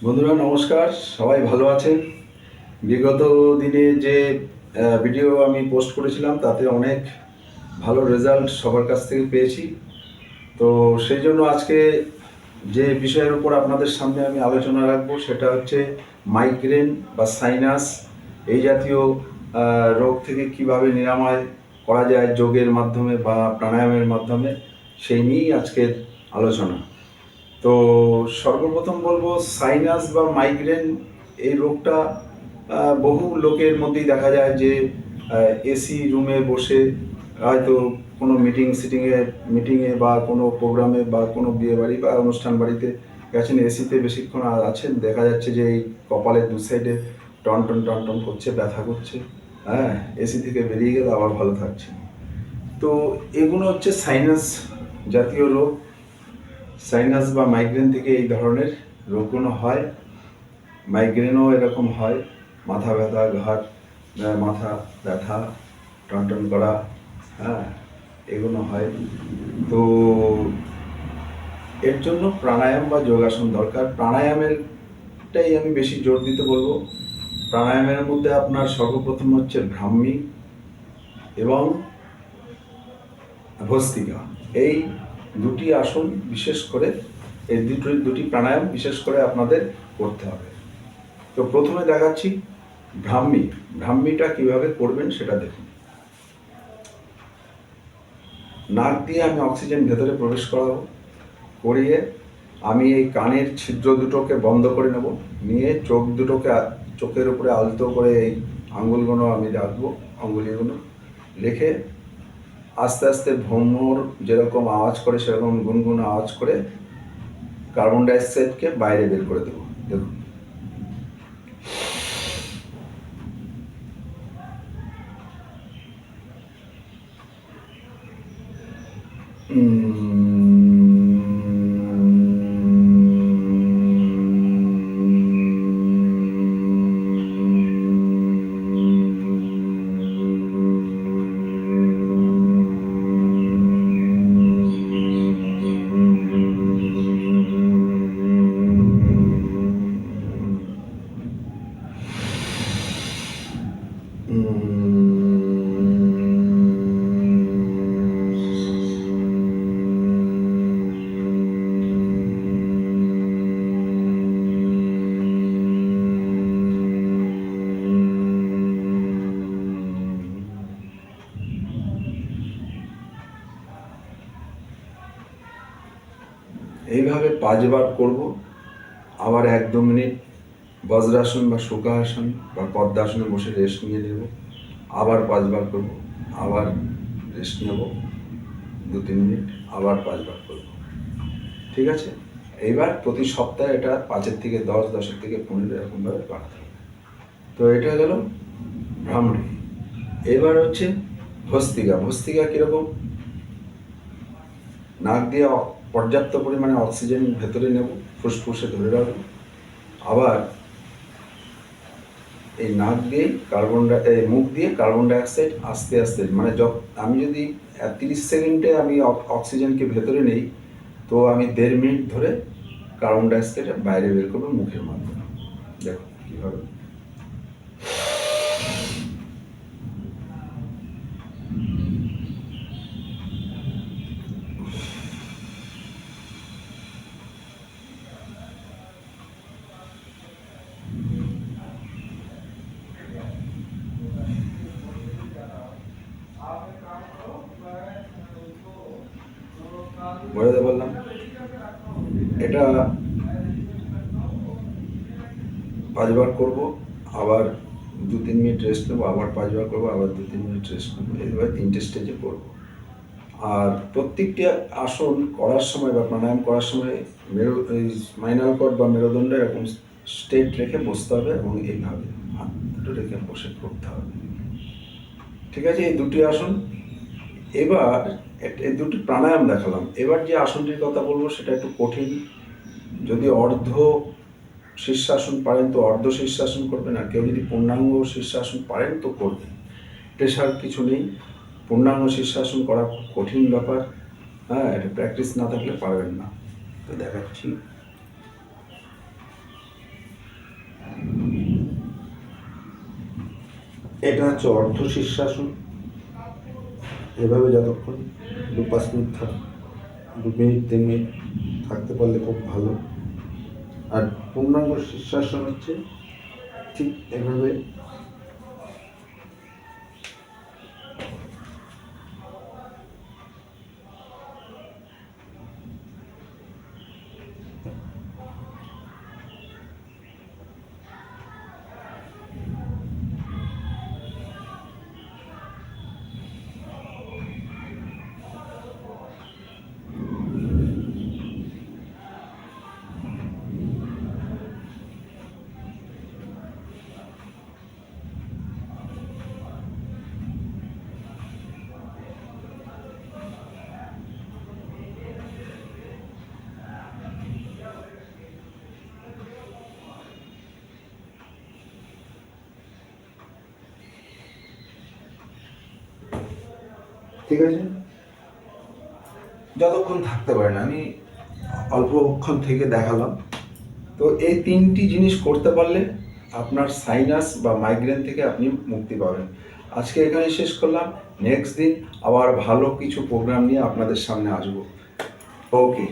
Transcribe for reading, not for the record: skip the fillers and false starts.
বন্ধুরা নমস্কার, সবাই ভালো আছেন। বিগত দিনে যে ভিডিও আমি পোস্ট করেছিলাম তাতে অনেক ভালো রেজাল্ট সবার কাছ থেকে পেয়েছি। তো সেই জন্য আজকে যে বিষয়ের উপর আপনাদের সামনে আমি আলোচনা রাখবো সেটা হচ্ছে মাইগ্রেন বা সাইনাস, এই জাতীয় রোগ থেকে কিভাবে নিরাময় করা যায় যোগের মাধ্যমে বা প্রাণায়ামের মাধ্যমে, সেই নিয়েই আজকের আলোচনা। তো সর্বপ্রথম বলবো, সাইনাস বা মাইগ্রেন এই রোগটা বহু লোকের মধ্যেই দেখা যায় যে এসি রুমে বসে হয়তো কোনো মিটিংয়ে বা কোনো প্রোগ্রামে বা কোনো বিয়ে বাড়ি বা অনুষ্ঠান বাড়িতে গেছেন, এসিতে বেশিক্ষণ আছেন, দেখা যাচ্ছে যে এই কপালের দু সাইডে টন টন টন টন করছে, ব্যথা করছে। হ্যাঁ, এসি থেকে বেরিয়ে গেলে আবার ভালো থাকছে। তো এগুলো হচ্ছে সাইনাস জাতীয় রোগ। সাইনাস বা মাইগ্রেন থেকে এই ধরনের রোগগুলো হয়। মাইগ্রেনও এরকম হয়, মাথা ব্যথা, মাথা ব্যথা, টনটন করা, হ্যাঁ, এগুলো হয়। তো এর জন্য প্রাণায়াম বা যোগাসন দরকার। প্রাণায়ামেরটাই আমি বেশি জোর দিতে বলবো। প্রাণায়ামের মধ্যে আপনার সর্বপ্রথম হচ্ছে ভ্রাম্মী এবং ভস্ত্রিকা, এই দুটি আসন বিশেষ করে, এই দুটি প্রাণায়াম বিশেষ করে আপনাদের করতে হবে। তো প্রথমে দেখাচ্ছি ভ্রাম্মী। ভ্রাম্মীটা কিভাবে করবেন সেটা দেখুন। নাক দিয়ে আমি অক্সিজেন ভেতরে প্রবেশ করাবো, করিয়ে আমি এই কানের ছিদ্র দুটোকে বন্ধ করে নেব, নিয়ে চোখের উপরে আলতো করে এই আঙুলগুলো আমি রাখবো, আঙুলিগুলো রেখে আস্তে আস্তে ভ্রমর যেরকম আওয়াজ করে সেরকম গুনগুন আওয়াজ করে কার্বন ডাইঅক্সাইডকে বাইরে বের করে দেবো। দেখুন, এইভাবে 5 বার করব। আবার 1-2 মিনিট বজ্রাসন বা সুখাসন বা পদ্মাসনে বসে রেস্ট নিয়ে নেব। আবার 5 বার করব, আবার রেস্ট নেব 2-3 মিনিট, আবার 5 বার করব। ঠিক আছে? এইবার প্রতি সপ্তাহে এটা 5-এর থেকে 10, 10-এর থেকে 15 এরকমভাবে বাড়াতে হবে। তো এটা গেল ভ্রামরী। এবার হচ্ছে ভস্ত্রিকা। ভস্ত্রিকা কীরকম? নাক দিয়ে পর্যাপ্ত পরিমাণে অক্সিজেন ভেতরে নেব, ফুসফুসে ধরে রাখবো। আবার এই নাক দিয়ে মুখ দিয়ে কার্বন ডাইঅক্সাইড আস্তে আস্তে, মানে আমি যদি 30 সেকেন্ডে আমি অক্সিজেনকে ভেতরে নেই, তো আমি 1.5 মিনিট ধরে কার্বন ডাইঅক্সাইড বাইরে বের করবো মুখের মাধ্যমে। দেখো কীভাবে। বোঝাতে পারলাম? এটা 5 বার করব, আবার 2-3 মিনিট রেস্ট নেবো, আবার 5 বার করবো, আবার 2-3 মিনিট রেস্ট নেবো। এইভাবে 3টে স্টেজে করবো। আর প্রত্যেকটি আসন করার সময় বা প্রাণায়াম করার সময় স্পাইনাল কর্ড বা মেরুদণ্ড এরকম স্ট্রেট রেখে বসতে হবে এবং এইভাবে হাত দুটো রেখে বসে করতে হবে। ঠিক আছে? এই দুটি আসন। এবার এই দুটি প্রাণায়াম দেখালাম। এবার যে আসনটির কথা বলবো সেটা একটু কঠিন। যদি অর্ধ শীর্ষাসন পারেন তো অর্ধ শীর্ষাসন করবেন, আর কেউ যদি পূর্ণাঙ্গ শীর্ষাসন পারেন তো করবেন। প্রেশার কিছু নেই। পূর্ণাঙ্গ শীর্ষাসন করা খুব কঠিন ব্যাপার। হ্যাঁ, এটা প্র্যাকটিস না থাকলে পারবেন না। তো দেখাচ্ছি। এটা হচ্ছে অর্ধ শীর্ষাসন। এভাবে যতক্ষণ 2-5 মিনিট 2 মিনিট 3 মিনিট থাকতে পারলে খুব ভালো। আর পূর্ণাঙ্গ শীর্ষাসন হচ্ছে ঠিক এভাবে ঠিক আছে। যতক্ষণ থাকতে পারেন, আমি অল্পক্ষণ থেকে দেখালাম। তো এই 3টি জিনিস করতে পারলে আপনার সাইনাস বা মাইগ্রেন থেকে আপনি মুক্তি পাবেন। আজকে এখানে শেষ করলাম। নেক্সট দিন আবার ভালো কিছু প্রোগ্রাম নিয়ে আপনাদের সামনে আসবো। ওকে।